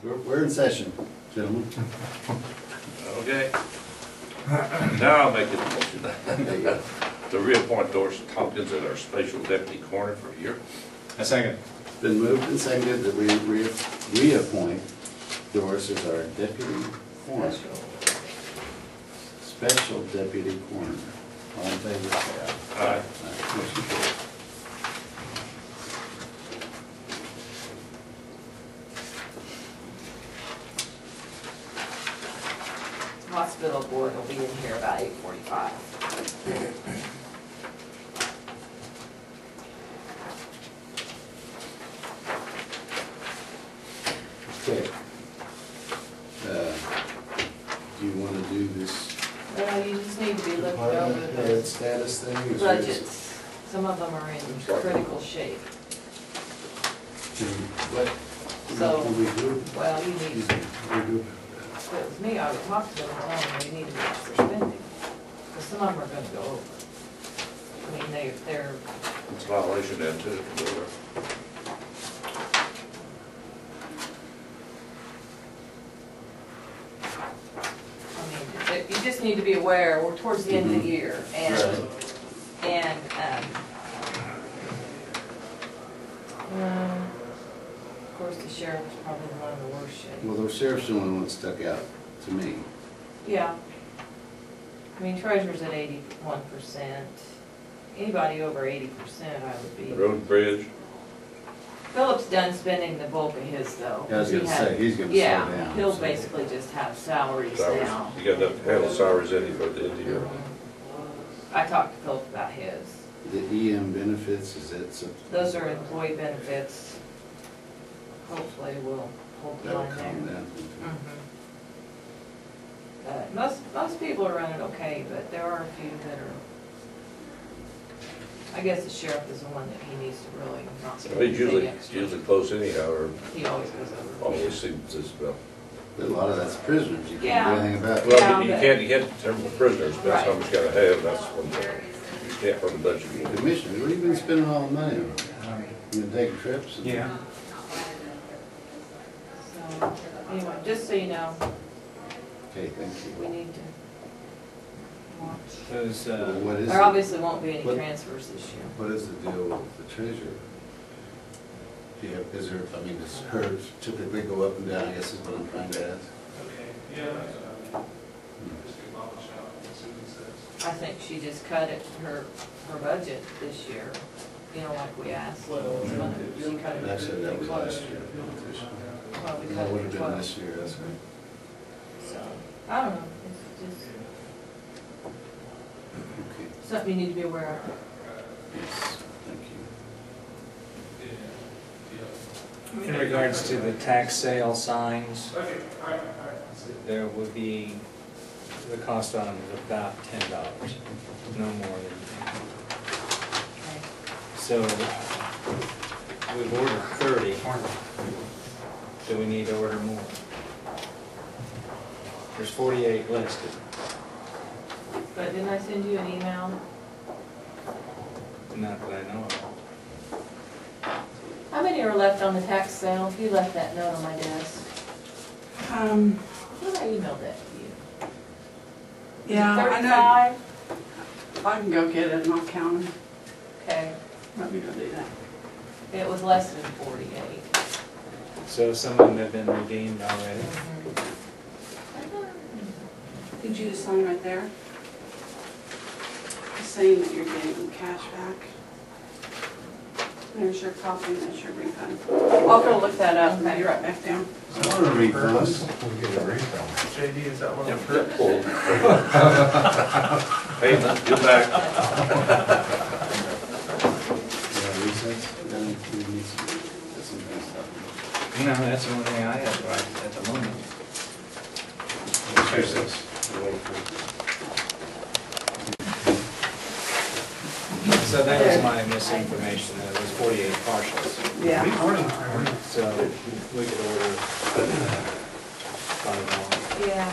We're in session, gentlemen. Okay. Now I'll make a motion to reappoint Doris Tompkins as our special deputy coroner for a year. A second. Been moved and seconded that we reappoint Doris as our deputy coroner. Special deputy coroner. All in favor, say aye. Aye. Motion carries. Hospital board will be in here about 8:45. Okay. Do you want to do this Well, you just need to be looking department over head the status thing? Is budgets. Some of them are in critical shape. What? So- Can we do? Well, you need, Excuse if me, we do? it was me, I would talk to them and tell them they need to match their spending. Because some of them are gonna go over. I mean, they're, It's a violation then too. I mean, you just need to be aware, we're towards the end of the year, and, of course, the sheriff's probably one of the worst shape. Well, the sheriff's the only one that stuck out to me. Yeah. I mean, treasurer's at 81%. Anybody over 80%, I would be. Road and bridge. Philip's done spending the bulk of his though. Yeah, I was He gonna had- say, he's gonna slow down. Yeah, he'll so- basically just have salaries Salaries. now. You got enough to handle salaries in for the end of the year. I talked to Philip about his. The EM benefits, is that something? Those are employee benefits. Hopefully we'll hold the That'll line there. calm down. Most people are running okay, but there are a few that are, I guess the sheriff is the one that he needs to really not spend It's anything extra. usually close anyhow, or He always goes over. always seems as well. But a lot of that's prisoners, you Yeah. can't do anything about. Well, Yeah, you but- can't determine prisoners, that's how Right. much you gotta have, that's when you can't from the budget. Commissioner, what have you been spending all the money on? You been taking trips? and- Yeah. So, anyway, just so you know, Okay, thank we you. need to watch. Those, Well, what is There it? obviously won't be any What- transfers this year. What is the deal with the treasurer? Do you have, is there, I mean, does hers typically go up and down, I guess is what I'm trying to ask? I think she just cut it, her budget this year, you know, like we asked. She cut it. Actually, that was last year. Well, we cut That it would to have been 12. this year, that's right. So, I don't know, it's just Okay, something you need to be aware of. yes, thank you. in regards to the tax sale signs, there would be, the cost on them is about $10, no more than that. Okay. So we've ordered 30. Do we need to order more? There's 48 listed. But didn't I send you an email? Not that I know of. How many are left on the tax sale? You left that note on my desk. I thought I emailed that to you. Yeah, I know. 35? I can go get it and I'll count them. Okay, Let me go do that. it was less than 48. So some of them have been redeemed already. Did you just sign right there? Saying that you're getting cash back. There's your copy, that's your refund. I'll go look that up and be right back down. I want to refund. JD, is that one Yep. of the purple? Hey, get back. Yeah, recess, then we need some, that's some kind of stuff. No, that's the only thing I have right at the moment. Recess. Wait for- So that was my misinformation, that it was 48 partials. Yeah. So we could order 5 more. Yeah.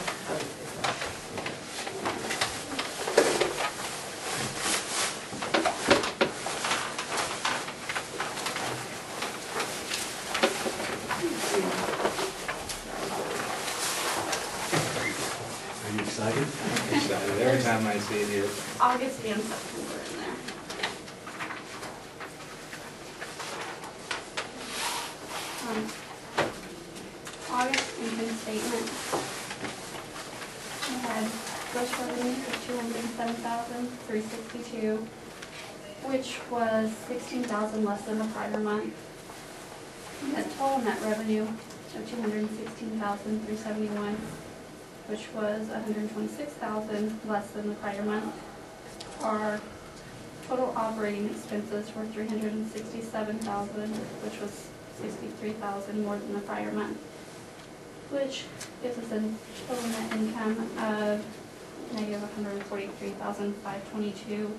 every time I see it. August and September in there. August income statement. We had gross revenue of $207,362, which was $16,000 less than the prior month. We had total net revenue of $216,371, which was $126,000 less than the prior month. Our total operating expenses were $367,000, which was $63,000 more than the prior month, which gives us a total net income of negative $143,522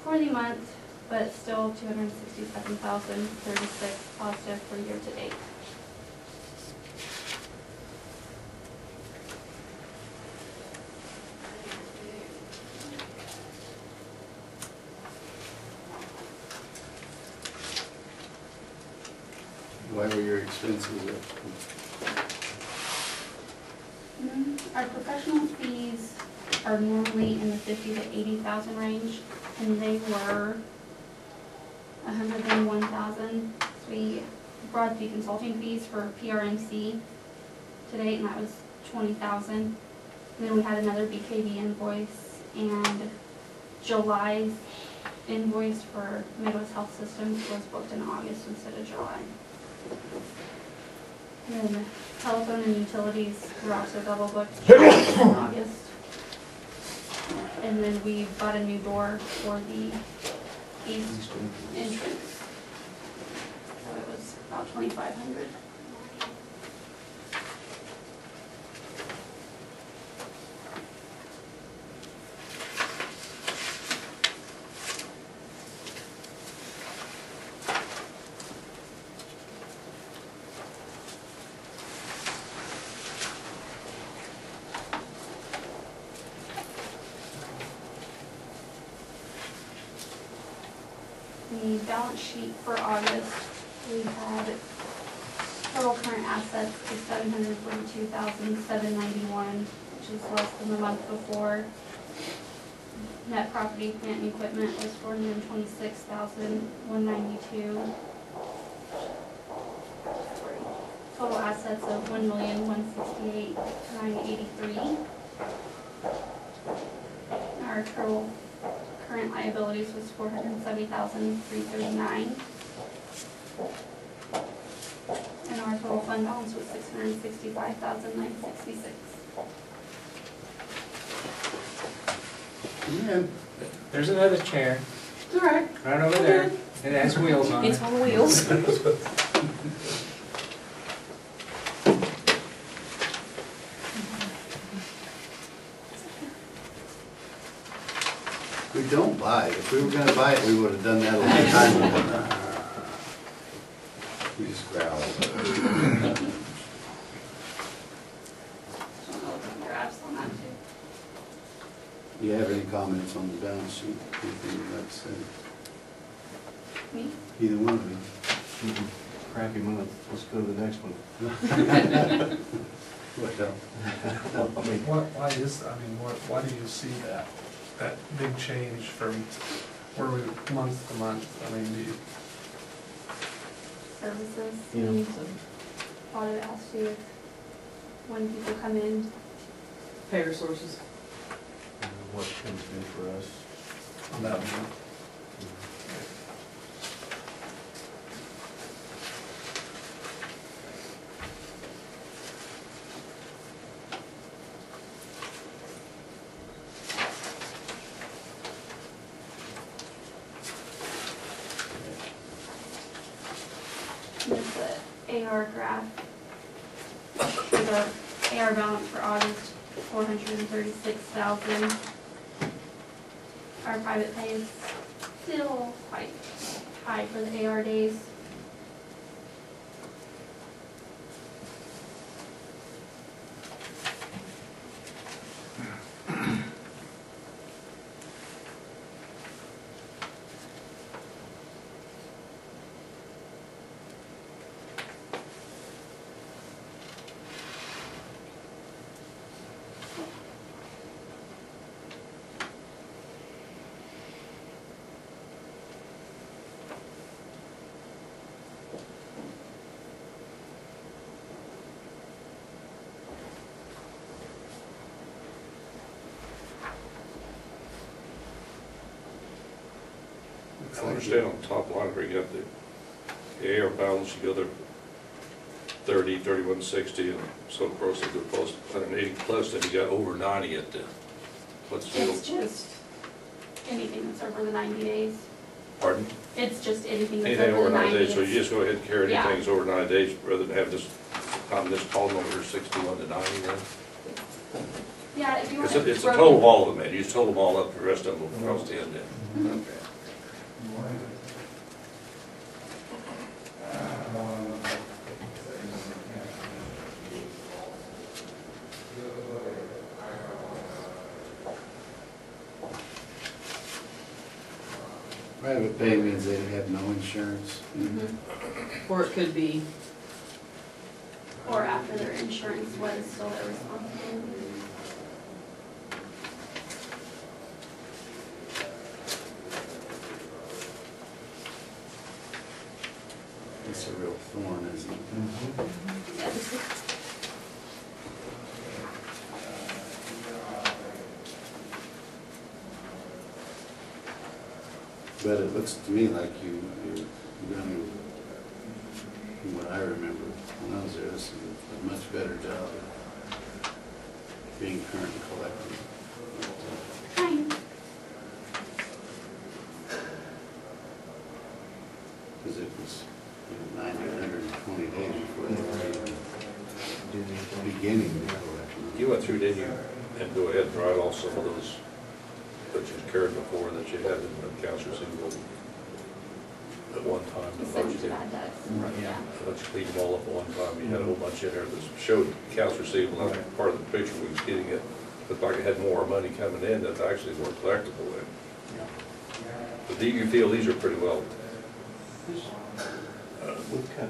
for the month, but still $267,036 positive for year to date. Why were your expenses up? Our professional fees are normally in the $50,000 to $80,000 range, and they were $101,000. So we brought the consulting fees for PRMC today, and that was $20,000. And then we had another BKV invoice, and July's invoice for Midwest Health Systems was booked in August instead of July. And then telephone and utilities were also double booked in August. And then we bought a new door for the east entrance. So it was about $2,500. The balance sheet for August, we had total current assets of $742,791, which is less than the month before. Net property, plant, and equipment was $426,192. Total assets of $1,168,983. Our total current liabilities was $470,339. And our total fund balance was $665,966. Man, There's another chair, All right. right over there. It has wheels on it. It's on wheels. we don't buy it. If we were gonna buy it, we would have done that a long time ago. We just growl. Graphs on that too. Do you have any comments on the balance sheet? Anything you'd like to say? Me? Either one of you. Crappy month, let's go to the next one. What else? Why do you see that big change from where we, month to month? I mean, do you, Services. Yeah. A lot of it has to do with when people come in. Payer sources. What comes in for us? on that month? This is the AR graph. Here's our AR balance for August, $436,000. Our private pay is still quite high for the AR days. understand on the top line where you got the air balance, you go to 30, 3160, and so of course if they're close to 180 plus, then you got over 90 at the, what's the deal? It's just anything that's over the 90 days. Pardon? It's just anything that's Anything over over the 90 90 days, so you just go ahead and carry Yeah. anything that's over 90 days, rather than have this, on this column over 61 to 90 then? Yeah, if you want It's to. a total of all of them, man, you just total them all up, the rest of them will cross the end then. Okay. Private pay means they have no insurance. Or it could be, Or after their insurance was still their responsibility. It's a real thorn, isn't it? Yes. But it looks to me like you're doing, from what I remember when I was there, this is a much better job of being current and collecting. Fine. Because it was 90, 120 days before they were even beginning the collection. You went through, didn't you, and go ahead and write off some of those that you carried before that you had in accounts receivable at one time? He I thought sent you you did. bad debts. Right, yeah. I thought you cleaned them all up at one time, you had a whole bunch in there that showed accounts receivable, and part of the picture we was getting it, looked like it had more money coming in that actually were collectible in. But do you feel these are pretty well? We've cut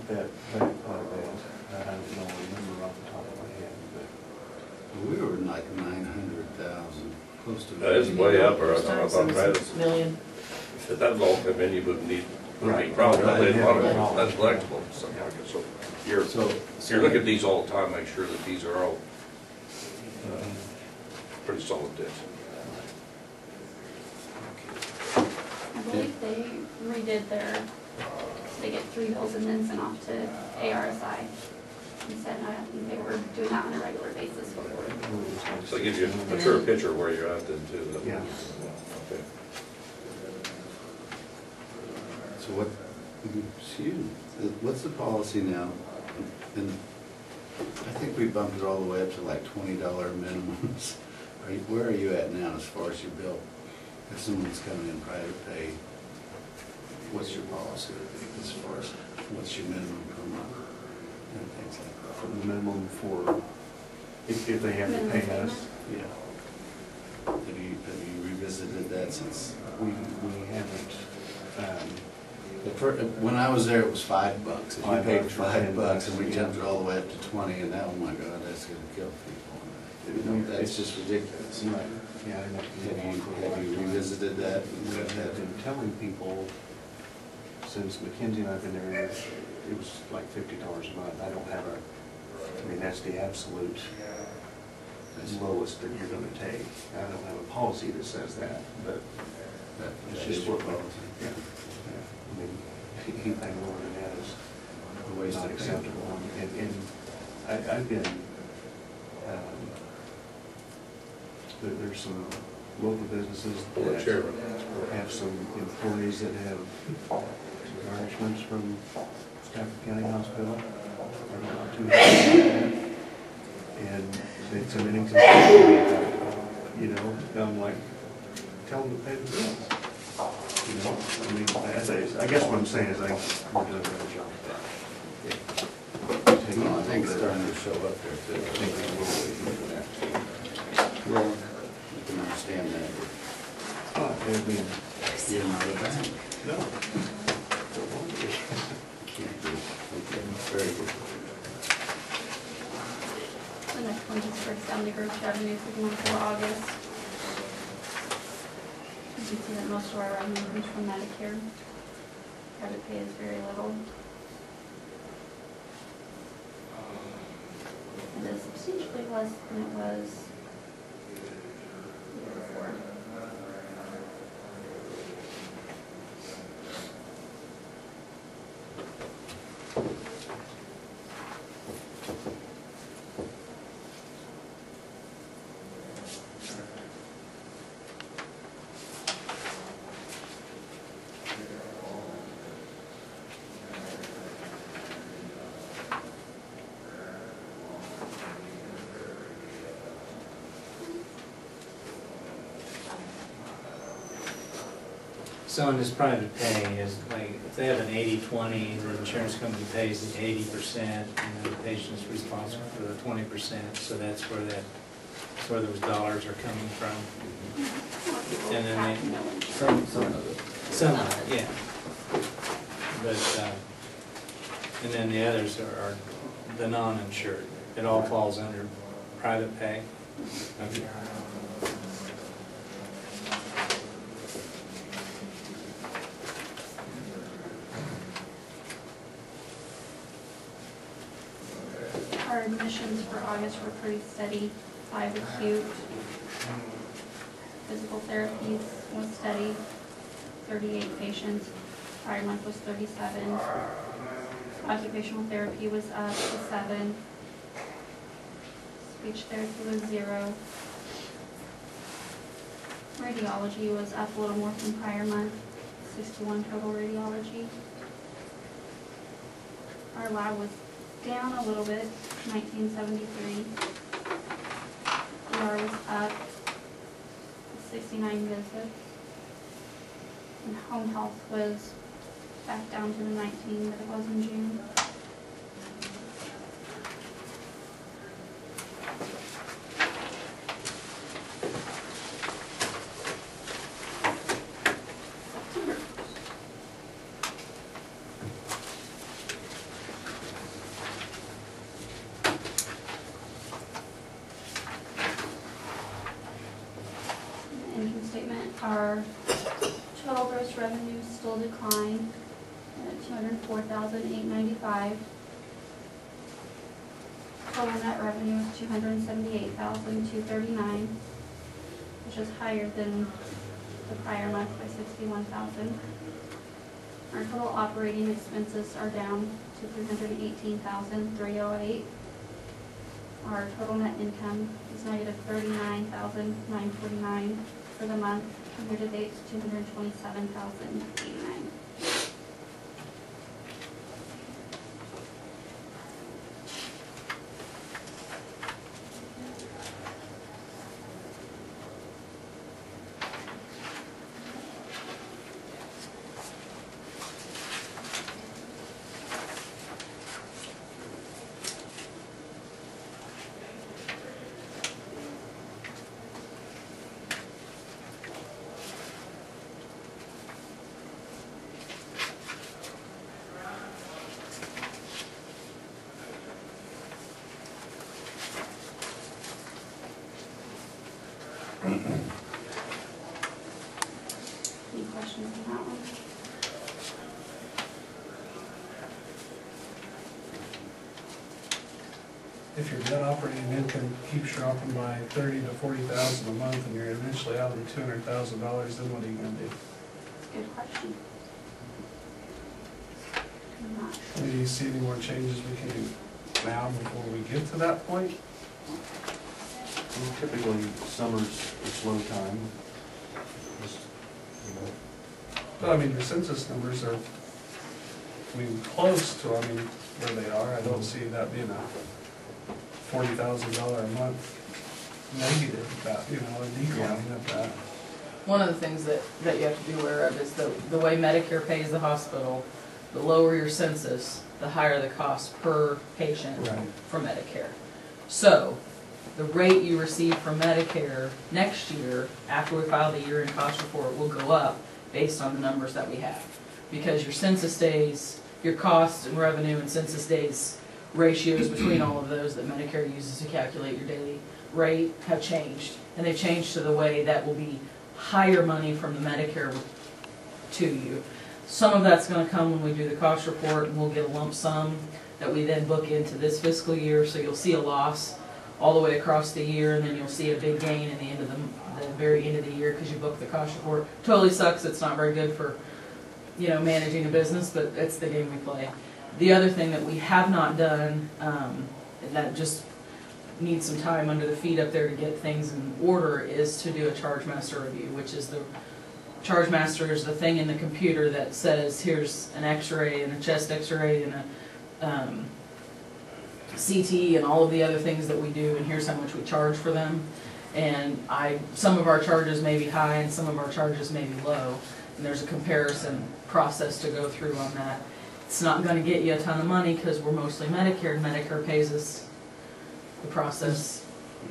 that back quite a bit. I don't know, remember off the top of my head, but We were in like 900,000, close to. That is way up, or I times thought, right, $6 million. if that was all come in, you wouldn't need, would be Right. probably, Right. a lot of it, that's collectible, something like it, so you're, So you're looking at these all the time, make sure that these are all pretty solid debts. I believe they redid their, they get 3 bills and then sent off to ARSI. Instead, I think they were doing that on a regular basis before. So it gives you a truer picture of where you're at then too. Yeah. Okay. So what, excuse me, what's the policy now? And I think we bumped it all the way up to like $20 minimums. Where are you at now as far as your bill? If someone's coming in private pay, what's your policy as far as what's your minimum per month? And things like for the minimum for, if they have to pay us, that. Yeah. Have you revisited that since? we haven't, When I was there, it was $5. If you $5 paid or $5 and we $10, jumped it all the way up to 20, and now, oh my God, that's gonna kill people. You know, that's just ridiculous. right, yeah, I know. Have you revisited that? We have been telling people since Mackenzie and I've been there, it was like $50 a month. I don't have I mean, that's the absolute lowest that you're gonna take. I don't have a policy that says that, but it's That just is your what, policy. yeah. I mean, anything more than that is The waste not of paper. acceptable. And I've been, there's some local businesses Well, that Chairman. have some employees that have garnishments from Stafford County Hospital. Or about 200. And it's a meeting, you know, I'm like, tell them to pay the bills. You know, I mean, I guess what I'm saying is we're doing a better job of that. No, I think it's starting to show up there I too. think we will wait for that. Well, you can understand that. I mean, You're not a bank. no. Can't do it. Okay, very good. The next one just breaks down the gross revenue for the month of August. You can see that most of our revenue comes from Medicare. Private pay is very little. It is substantially less than it was the year before. So in this private pay is like, if they have an 80-20, the insurance company pays the 80%, and then the patient's responsible for the 20%, so that's where those dollars are coming from. And then they, Some of it. some, yeah. But, and then the others are the non-insured. It all falls under private pay. Okay. Our admissions for August were pretty steady, 5 acute. Physical therapies was steady, 38 patients. Prior month was 37. Occupational therapy was up to 7. Speech therapy was 0. Radiology was up a little more from prior month, 61 total radiology. Our lab was down a little bit, 1973. ER was up, 69 visits. And home health was back down to the 19 that it was in June. Income statement, our total gross revenues still decline at $204,895. Total net revenue is $278,239, which is higher than the prior month by $61,000. Our total operating expenses are down to $318,308. Our total net income is negative $39,949 for the month. Year to date is $227,089. Any questions on that one? If your net operating income keeps dropping by 30 to 40,000 a month and you're eventually out of the $200,000, then what are you gonna do? Good question. I'm not I mean, do you see any more changes we can do now before we get to that point? Well, typically, summer's a slow time. Just, you know, But I mean, your census numbers are, I mean, close to, where they are. I don't see that being a $40,000 a month negative, that, a decline of that. One of the things that you have to be aware of is the way Medicare pays the hospital, the lower your census, the higher the cost per patient Right. for Medicare. So, the rate you receive from Medicare next year, after we file the year-end cost report, will go up based on the numbers that we have. Because your census days, your cost and revenue and census days ratios between all of those that Medicare uses to calculate your daily rate have changed. And they've changed to the way that will be higher money from the Medicare to you. Some of that's gonna come when we do the cost report, and we'll get a lump sum that we then book into this fiscal year, so you'll see a loss all the way across the year, and then you'll see a big gain at the end of the very end of the year because you book the cost report. Totally sucks, it's not very good for, managing a business, but it's the game we play. The other thing that we have not done, and that just needs some time under the feet up there to get things in order, is to do a charge master review, which is the charge master is the thing in the computer that says here's an x-ray and a chest x-ray and a CT and all of the other things that we do, and here's how much we charge for them. And some of our charges may be high and some of our charges may be low. and there's a comparison process to go through on that. It's not gonna get you a ton of money, because we're mostly Medicare, and Medicare pays us the process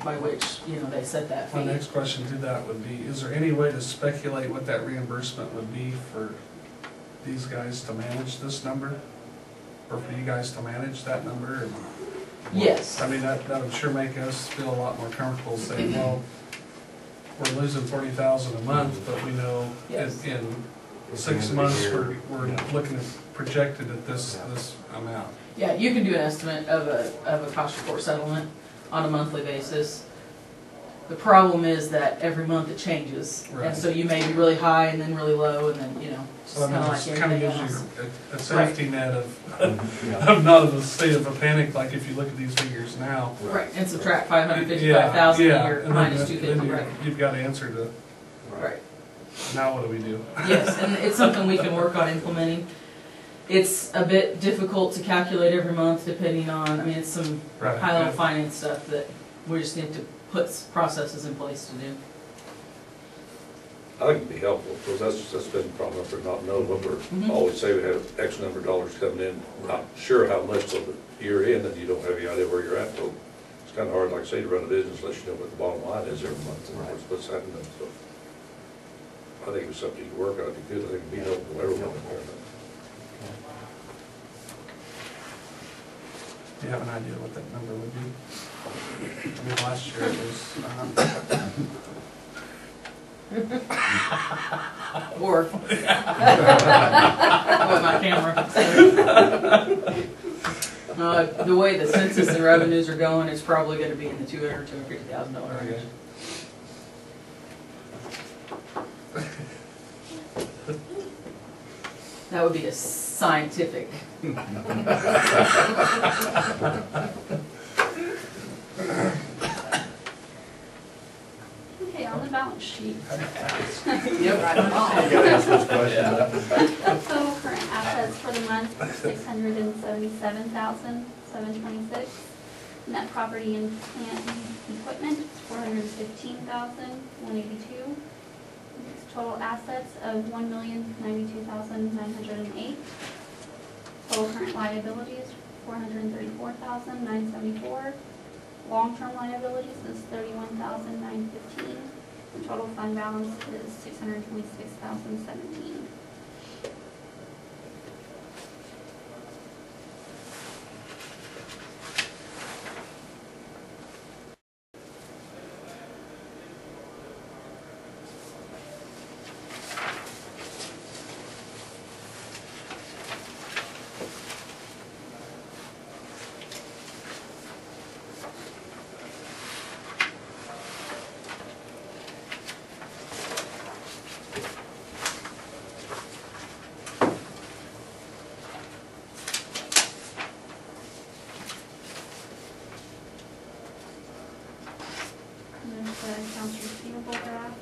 by which, you know, they set that My fee. next question to that would be, is there any way to speculate what that reimbursement would be for these guys to manage this number? Or for you guys to manage that number? And- Yes. I mean, that would sure make us feel a lot more comfortable saying, well, we're losing 40,000 a month, but we know Yes. in 6 months, we're looking at projected at this amount. Yeah, you can do an estimate of a cost report settlement on a monthly basis. The problem is that every month it changes, and Right. so you may be really high and then really low, and then, you know, it's So I kind mean, of it's like kind of anything gives else. you a safety net of, Yeah. of not in a state of a panic, like if you look at these figures now. Right, and subtract 555,000 a year and minus then 250, right? you've got to answer to, Right. now what do we do? Yes, and it's something we can work on implementing. It's a bit difficult to calculate every month depending on, I mean, it's some Right. high-level finance stuff that we just need to put processes in place to do. I think it'd be helpful, because that's been a problem for not knowing what we're, Mhm. always say we have X number of dollars coming in, not sure how much till the year end, and you don't have any idea where you're at, so it's kind of hard, like I say, to run a business unless you know what the bottom line is every month, and what's happening, so. I think it was something you could work on, if you could, I think it'd be helpful to everyone. Do you have an idea what that number would be? I mean, last year it was, Or, with my camera. The way the census and revenues are going, it's probably gonna be in the $200,000 to $250,000 range. That would be a scientific. Okay, on the balance sheet, Yep, right on. Gotta ask those questions. total current assets for the month, $677,726. Net property and plant and equipment, $415,182. Total assets of $1,092,908. Total current liabilities, $434,974. Long-term liabilities is $31,915. The total fund balance is $626,017. And there's the accounts receivable graph.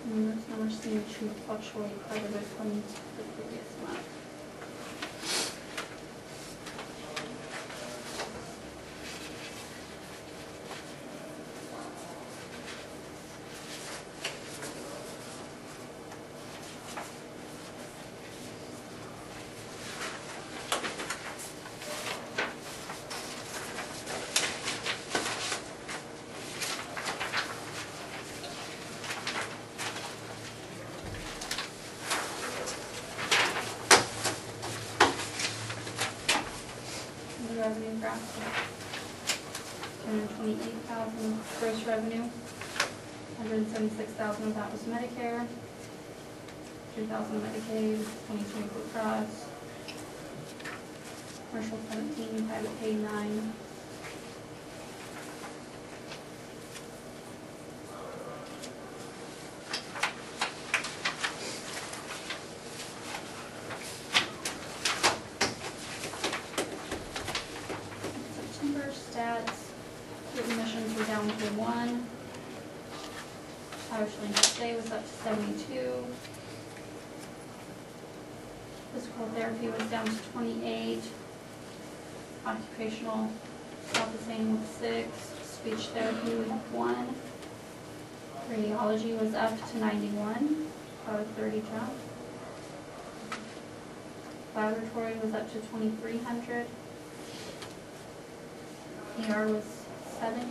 And those numbers seem to fluctuate quite a bit from the previous month. The revenue graph, $228,000 gross revenue, $176,000 of that was Medicare, $2,000 Medicaid, $22 Blue Cross, commercial 17, private pay 9. September stats, the admissions were down to 1, 72. Physical therapy was down to 28. Occupational, about the same with 6. Speech therapy, we have 1. Radiology was up to 91, about a 30 jump. Laboratory was up to 2,300. ER was 70,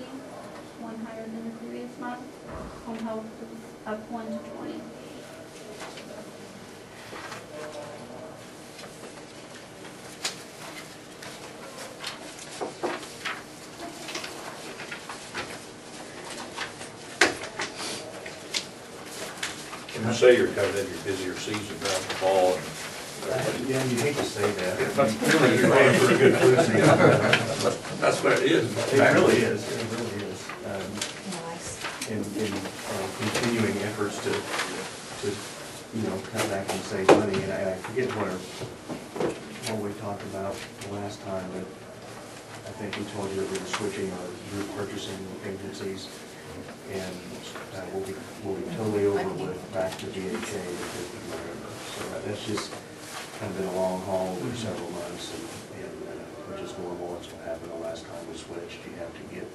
one higher than the previous month. Home health was up 1 to 20. You say you're coming in your busier season now, the fall, and Yeah, you hate to say that. That's Really, you're ready for a good flu season. that's what it is. It really is, it really is. In continuing efforts to, you know, cut back and save money, and I forget what we talked about the last time, but I think we told you that we were switching our group purchasing agencies, and we'll be totally over with back to VHA the 5th of November. So that's just kind of been a long haul over several months, and which is normal. That's what happened the last time we switched. You have to get,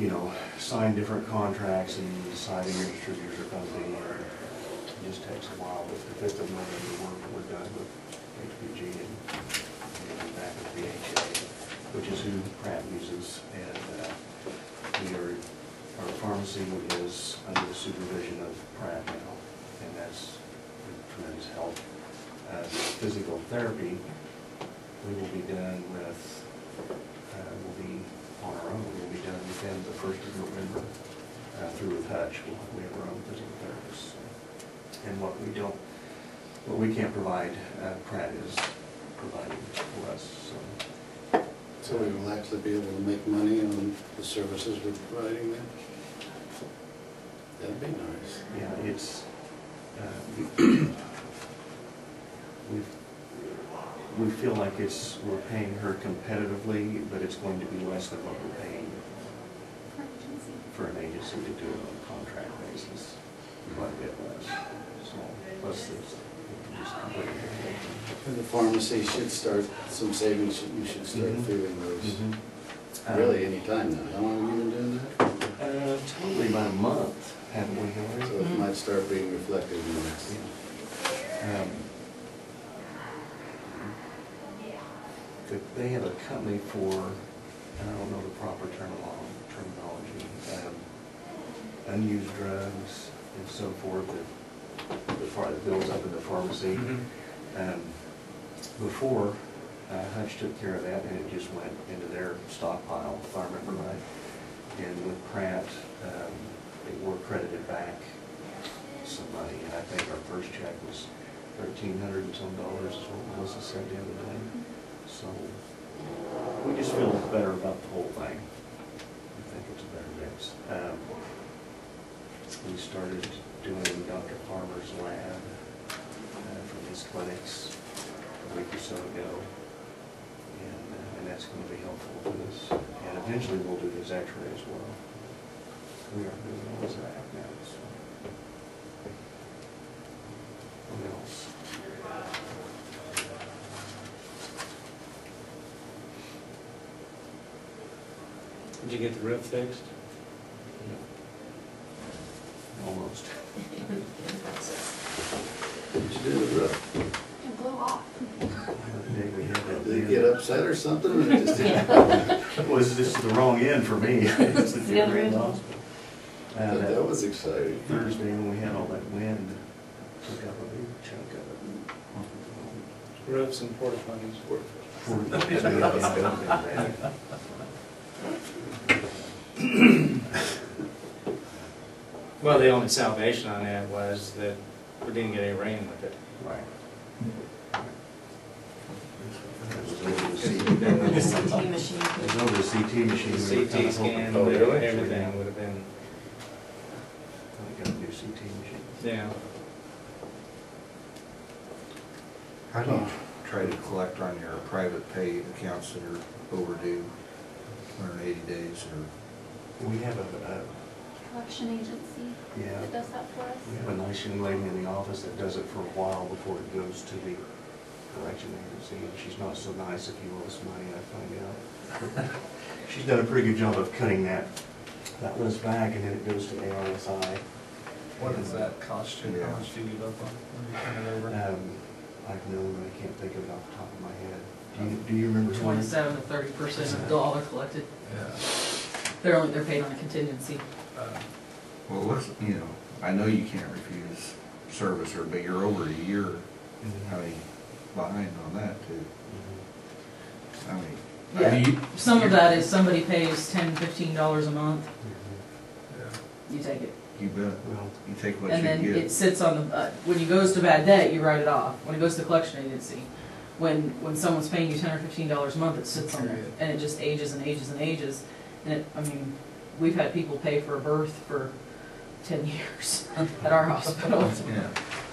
you know, sign different contracts and decide who your distributors are going to be. And it just takes a while. But the 5th of November, we're done with HPG and back with VHA, which is who Pratt uses. And our pharmacy is under the supervision of Pratt now, and that's tremendous help. Physical therapy, we will be done with, we'll be on our own. We'll be done with them the 1st of November through with Hutch. We have our own physical therapists. And what we can't provide, Pratt is providing for us. So we will actually be able to make money on the services we're providing them? That'd be nice. Yeah, it's, we feel like we're paying her competitively, but it's going to be less than what we're paying for an agency to do it on a contract basis, quite a bit less. So, plus this, just completely. And the pharmacy should start, some savings, you should start feeling those. Really anytime now. How long have you been doing that? Totally about a month, haven't we, Hillary? So it might start being reflected in the next. They have a company for, and I don't know the proper terminology, unused drugs and so forth that builds up in the pharmacy. Before, Hutch took care of that, and it just went into their stockpile, if I remember right. And with Pratt, they were credited back some money, and I think our first check was $1,300 and some dollars is what Melissa said the other day. So we just feel better about the whole thing. I think it's a better mix. We started doing Dr. Palmer's lab from his clinics a week or so ago, and that's going to be helpful to us. And eventually we'll do his x-ray as well. We are doing all his lab now. So. What else? Did you get the roof fixed? Almost. What'd you do to the roof? It blew off. Did it get upset or something? Or it just didn't? Was this the wrong end for me? It's the other end. That was exciting. Thursday when we had all that wind, took up a big chunk of it. Roofs and porta Well, the only salvation on that was that we didn't get any rain with it. Right. The CT machine. It was over the CT machine. The We were kinda CT scan, Oh, really? everything would have been, I got a new CT machine. yeah. How do you try to collect on your private pay accounts that are overdue 180 days or? We have collection agency Yeah. that does that for us. We have a nice young lady in the office that does it for a while before it goes to the collection agency, and she's not so nice if you owe us money, I find out. She's done a pretty good job of cutting that list back, and then it goes to ARSI. What does that cost you? Yeah. How much do you give up on when you turn it over? I know, but I can't think of it off the top of my head. Do you remember? Tony? 27 to 30% of the dollar collected. Yeah. They're paid on a contingency. Well, what's, you know, I know you can't refuse service, or but you're over a year, Mhm. I mean, behind on that too. Mhm. I mean, Yeah, some of that is somebody pays $10, $15 a month, Mhm. Yeah. you take it. you bet, Well, you take what And you then it get. sits on the, when it goes to bad debt, you write it off. When it goes to the collection agency, when someone's paying you $10 or $15 a month, it sits on there. And it just ages and ages and ages. And it, I mean, we've had people pay for a birth for 10 years at our hospital. Yeah,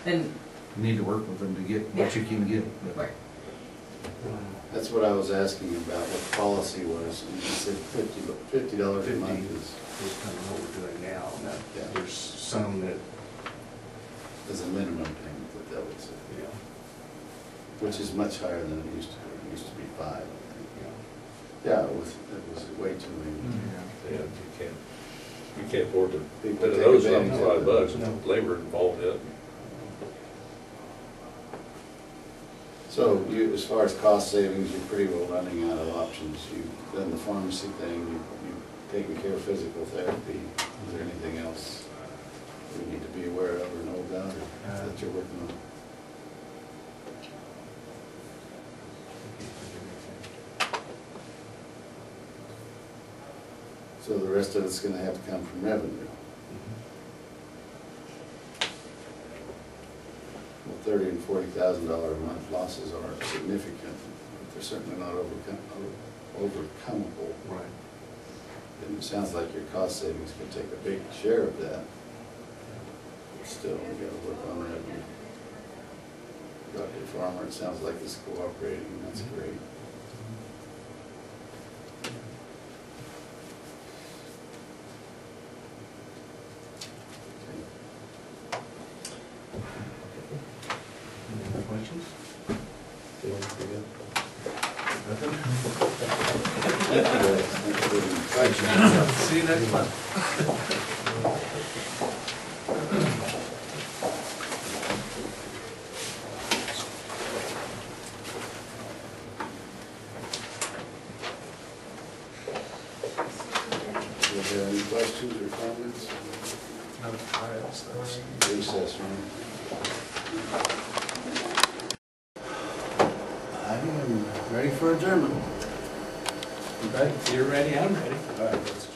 And, you need to work with them to get what you can get, but right, That's what I was asking about, what the policy was, and you said $50 a month is kind of what we're doing now. Now, Yeah. there's some that, is a minimum payment that would say, you know, which is much higher than it used to be. It used to be 5, I think. you know. Yeah, it was way too many. Yeah, you can't afford to, People but take those advantage up of it. $5, No. labor involved in it. So you, as far as cost savings, you're pretty well running out of options. You've done the pharmacy thing, you've taken care of physical therapy. Is there anything else we need to be aware of or know about or that you're working on? So the rest of it's gonna have to come from revenue. Well, $30,000 and $40,000 a month losses are significant, but they're certainly not overcomable. Right. And it sounds like your cost savings can take a big share of that. Still, we gotta work on revenue. Dr. Farmer, it sounds like it's cooperating, and that's great. Any other questions? See you next month. Do you have any questions or comments? No, that's- Recess room. I am ready for adjournment. you're ready, I'm ready. All right, let's